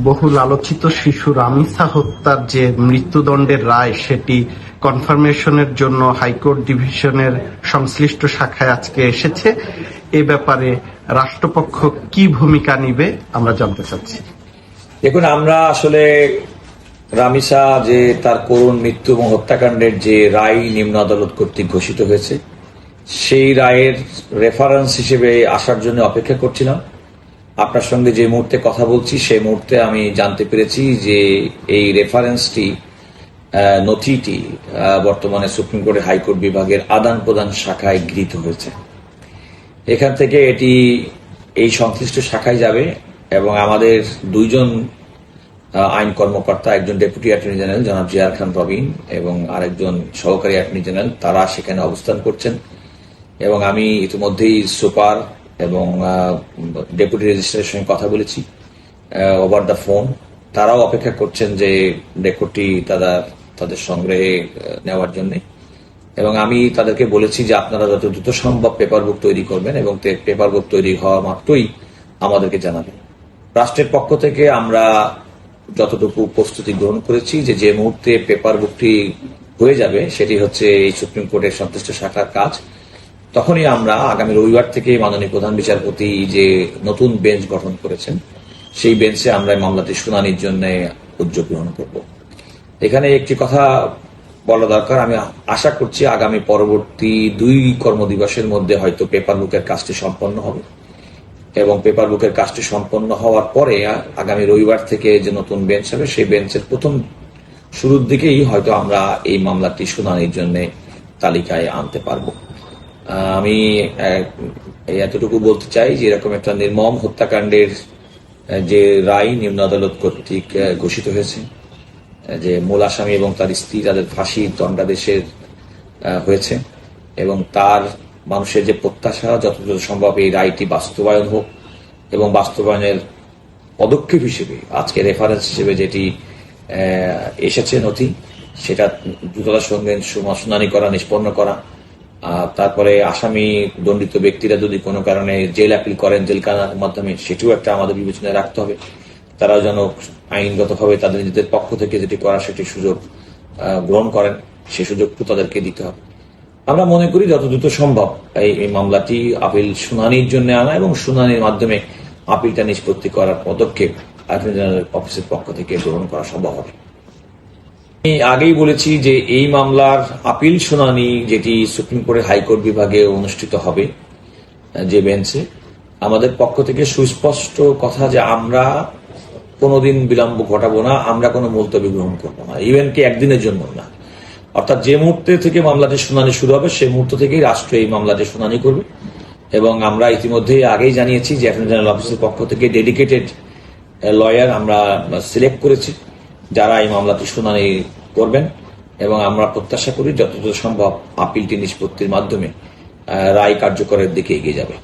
বহুল আলোচিত শিশু রামিসা হত্যার যে মৃত্যুদণ্ডের রায় সেটি কনফার্মেশনের জন্য হাইকোর্ট ডিভিশনের সংশ্লিষ্ট শাখায় আজকে এসেছে। এ ব্যাপারে রাষ্ট্রপক্ষ কি ভূমিকা নিবে আমরা জানতে চাচ্ছি। দেখুন, আমরা আসলে রামিসা যে তার করুণ মৃত্যু এবং হত্যাকাণ্ডের যে রায় নিম্ন আদালত কর্তৃক ঘোষিত হয়েছে সেই রায়ের রেফারেন্স হিসেবে আসার জন্য অপেক্ষা করছিলাম। আপনার সঙ্গে যে মুহূর্তে কথা বলছি সেই মুহূর্তে আমি জানতে পেরেছি যে এই রেফারেন্সটি নথিটি বর্তমানে সুপ্রিম কোর্টের হাইকোর্ট বিভাগের আদান প্রদান শাখায় গৃহীত হয়েছে। এখান থেকে এটি এই সংশ্লিষ্ট শাখায় যাবে এবং আমাদের দুইজন আইন কর্মকর্তা, একজন ডেপুটি অ্যাটর্নি জেনারেল জনাব জিয়ার খান রবিন এবং আরেকজন সহকারী অ্যাটর্নি জেনারেল, তারা সেখানে অবস্থান করছেন এবং আমি ইতিমধ্যেই সুপার এবং ডেপুটি রেজিস্ট্রারের সঙ্গে কথা বলেছি ওভার দ্য ফোন। তারাও অপেক্ষা করছেন যে রেকর্ডটি তাদের সংগ্রহে নেওয়ার জন্য, এবং আমি তাদেরকে বলেছি যে আপনারা যত দ্রুত সম্ভব পেপার বুক তৈরি করবেন এবং পেপার বুক তৈরি হওয়া মাত্রই আমাদেরকে জানাবেন। রাষ্ট্রের পক্ষ থেকে আমরা যতটুকু প্রস্তুতি গ্রহণ করেছি যে মুহূর্তে পেপার বুকটি হয়ে যাবে সেটি হচ্ছে এই সুপ্রিম কোর্টের সংশ্লিষ্ট শাখার কাজ। তখনই আমরা আগামী রবিবার থেকে মাননীয় প্রধান বিচারপতি যে নতুন বেঞ্চ গঠন করেছেন সেই বেঞ্চে আমরা মামলাটি শুনানির জন্য উদ্যোগ গ্রহণ করব। এখানে একটি কথা বলা দরকার, আমি আশা করছি আগামী পরবর্তী 2 কর্মদিবসের মধ্যে হয়তো পেপার বুকের কাজটি সম্পন্ন হবে এবং পেপার বুকের কাজটি সম্পন্ন হওয়ার পরে আগামী রবিবার থেকে যে নতুন বেঞ্চ হবে সেই বেঞ্চের প্রথম শুরুর দিকেই হয়তো আমরা এই মামলাটি শুনানির জন্য তালিকায় আনতে পারব। আমি এতটুকু বলতে চাই যে এরকম একটা নির্মম হত্যাকাণ্ডের যে রায় নিম্ন আদালত কর্তৃক ঘোষিত হয়েছে, যে মূল আসামি এবং তার স্ত্রী তাদের ফাঁসির দণ্ডাদেশের হয়েছে এবং তার মানুষের যে প্রত্যাশা যতদূর সম্ভব এই রায়টি বাস্তবায়ন হোক এবং বাস্তবায়নের পদক্ষেপ হিসেবে আজকে রেফারেন্স হিসেবে যেটি এসেছে নথি সেটা দ্রুততার সঙ্গে শুনানি করা, নিষ্পন্ন করা, তারপরে আসামি দণ্ডিত ব্যক্তিরা যদি কোনো কারণে জেল অ্যাপিল করেন জেল কারার মাধ্যমে সেটিও একটা আমাদের বিবেচনায় রাখতে হবে। তারা যেন আইনগতভাবে তাদের নিজেদের পক্ষ থেকে যেটি করার সেটি সুযোগ গ্রহণ করেন, সেই সুযোগটু তাদেরকে দিতে হবে। আমরা মনে করি যত দ্রুত সম্ভব এই মামলাটি আপিল শুনানির জন্য আনা এবং শুনানির মাধ্যমে আপিলটা নিষ্পত্তি করার পদক্ষেপ অ্যাটর্নি জেনারেল অফিসের পক্ষ থেকে গ্রহণ করা সম্ভব হবে। আমি আগেই বলেছি যে এই মামলার আপিল শুনানি যেটি সুপ্রিম কোর্টের হাইকোর্ট বিভাগে অনুষ্ঠিত হবে যে বেঞ্চে, আমাদের পক্ষ থেকে সুস্পষ্ট কথা যে আমরা কোনোদিন বিলম্ব ঘটাবো না, আমরা কোনো মুলতবি গ্রহণ করবো না, ইভেন কি একদিনের জন্য না। অর্থাৎ যে মুহূর্তে থেকে মামলাটির শুনানি শুরু হবে সেই মুহূর্ত থেকেই রাষ্ট্র এই মামলাটির শুনানি করবে এবং আমরা ইতিমধ্যেই আগেই জানিয়েছি যে অ্যাটর্নি জেনারেল অফিসের পক্ষ থেকে ডেডিকেটেড লয়ার আমরা সিলেক্ট করেছি যারা এই মামলাটি শুনানি করবেন এবং আমরা প্রত্যাশা করি যতদূর সম্ভব আপিলটি নিষ্পত্তির মাধ্যমে রায় কার্যকরের দিকে এগিয়ে যাবে।